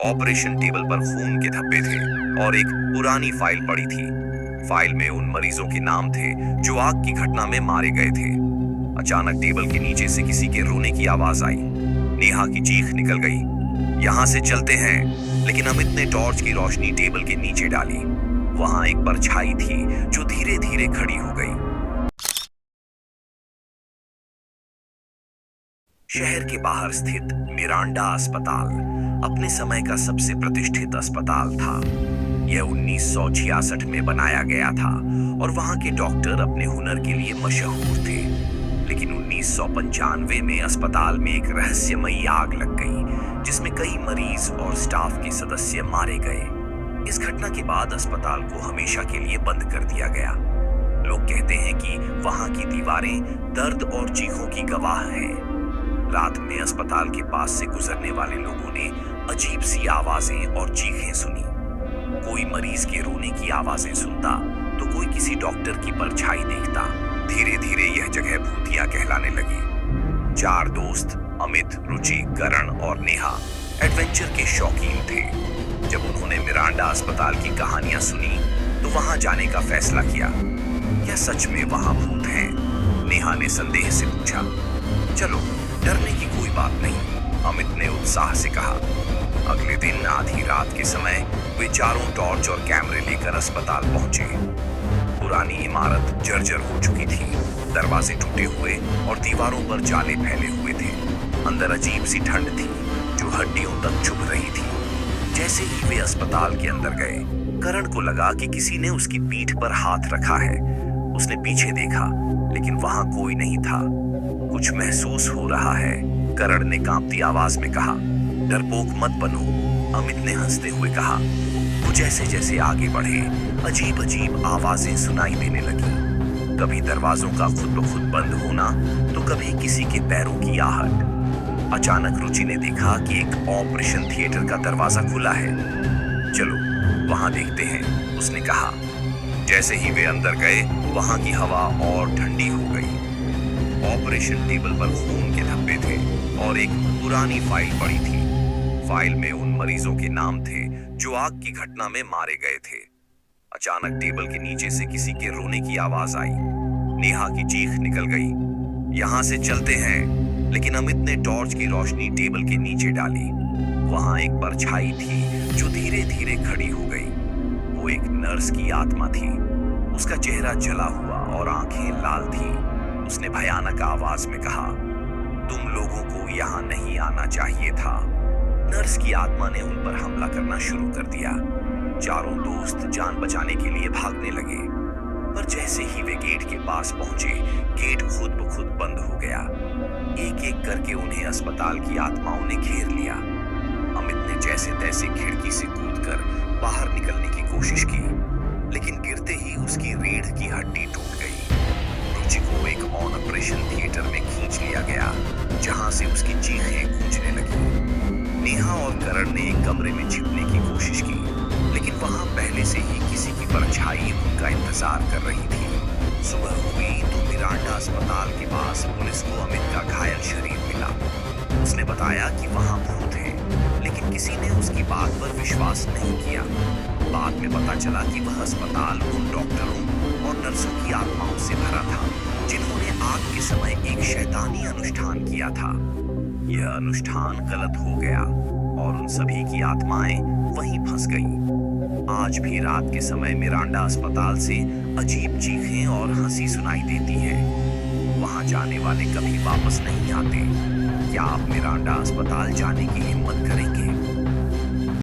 Operation table पर खून के धब्बे थे और एक पुरानी फाइल पड़ी थी। फाइल में उन मरीजों के नाम थे जो आग की घटना में मारे गए थे। अचानक टेबल के नीचे से किसी के रोने की आवाज आई। नेहा की चीख निकल गई, यहाँ से चलते हैं। लेकिन अमित ने टॉर्च की रोशनी टेबल के नीचे डाली। वहां एक परछाई थी जो धीरे धीरे खड़ी हो गई। शहर के बाहर स्थित मिरांडा अस्पताल अपने समय का सबसे प्रतिष्ठित अस्पताल था। यह 1966 में बनाया गया था और वहां के डॉक्टर अपने हुनर के लिए मशहूर थे। लेकिन 1995 में अस्पताल में एक रहस्यमयी आग लग गई, जिसमें कई मरीज और स्टाफ के सदस्य मारे गए। इस घटना के बाद अस्पताल को हमेशा के लिए बंद कर दिया गया। लोग कहते हैं कि वहां की दीवारें दर्द और चीखों की गवाह हैं। रात में अस्पताल के पास से गुजरने वाले लोगों ने अजीब सी आवाजें और चीखें सुनी। कोई मरीज के रोने की आवाजें सुनता तो कोई किसी डॉक्टर की परछाई देखता। धीरे धीरे यह जगह भूतिया कहलाने लगी। 4 दोस्त अमित, रुचि, करण और नेहा एडवेंचर के शौकीन थे। जब उन्होंने मिरांडा अस्पताल की कहानियां सुनी तो वहां जाने का फैसला किया। क्या सच में वहां भूत हैं? नेहा ने संदेह से पूछा। चलो, डरने की कोई बात नहीं, अमित ने उत्साह से कहा। अगले दिन आधी रात के समय वे चारों टॉर्च और कैमरे लेकर अस्पताल पहुंचे। पुरानी इमारत जर्जर हो चुकी थी, दरवाजे टूटे हुए और दीवारों पर जाले फैले हुए थे। अंदर अजीब सी ठंड थी जो हड्डियों तक चुभ रही थी। जैसे ही वे अस्पताल के अंदर गए, करण को लगा कि किसी ने उसकी पीठ पर हाथ रखा है। उसने पीछे देखा, लेकिन वहां कोई नहीं था। कुछ महसूस हो रहा है, करण ने कांपती आवाज में कहा। डरपोक मत बनो, अमित ने हंसते हुए कहा। वो जैसे जैसे आगे बढ़े, अजीब अजीब आवाजें सुनाई देने लगी। कभी दरवाजों का खुद ब खुद बंद होना तो कभी किसी के पैरों की आहट। अचानक रुचि ने देखा कि एक ऑपरेशन थिएटर का दरवाजा खुला है। चलो वहां देखते हैं, उसने कहा। जैसे ही वे अंदर गए, वहां की हवा और ठंडी हो गई। ऑपरेशन टेबल पर खून के धब्बे थे और एक पुरानी फाइल पड़ी थी। फाइल में उन मरीजों के नाम थे जो आग की घटना में मारे गए थे। अचानक टेबल के नीचे से किसी के रोने की आवाज आई। नेहा की चीख निकल गई, यहाँ से चलते हैं। लेकिन अमित ने टॉर्च की रोशनी टेबल के नीचे डाली। वहां एक परछाई थी जो धीरे धीरे खड़ी हो गई। वो एक नर्स की आत्मा थी। उसका चेहरा जला हुआ और आंखें लाल थी। उसने भयानक आवाज में कहा, तुम लोगों को यहाँ नहीं आना चाहिए था। नर्स की आत्मा ने उन पर हमला करना शुरू कर दिया। चारों दोस्त जान बचाने के लिए भागने लगे, पर जैसे ही वे गेट के पास पहुंचे, गेट खुद ब खुद बंद हो गया। एक एक करके उन्हें अस्पताल की आत्माओं ने घेर लिया। अमित ने जैसे तैसे खिड़की से कूदकर बाहर निकलने की कोशिश की, लेकिन गिरते ही उसकी रीढ़ की हड्डी टूट गई। रुचि को एक ऑपरेशन थिएटर में खींच लिया गया, जहां से उसकी चीखें गूंजने लगी। नेहा और करण ने एक कमरे में छिपने की कोशिश की, लेकिन वहां पहले से ही किसी की परछाई उनका इंतजार कर रही थी। सुबह हुई तो मिरांडा अस्पताल के पास पुलिस को अमित का घायल शरीर मिला। उसने बताया कि वहां भूत है, लेकिन किसी ने उसकी बात पर विश्वास नहीं किया। बाद में पता चला कि वह अस्पताल उन डॉक्टरों और नर्सों की आत्माओं से भरा था, जिन्होंने आग के समय एक शैतानी अनुष्ठान किया था। यह अनुष्ठान गलत हो गया और उन सभी की आत्माएं वहीं फंस गईं। आज भी रात के समय मिरांडा अस्पताल से अजीब चीखें और हंसी सुनाई देती है। वहां जाने वाले कभी वापस नहीं आते। क्या आप मिरांडा अस्पताल जाने की हिम्मत करेंगे?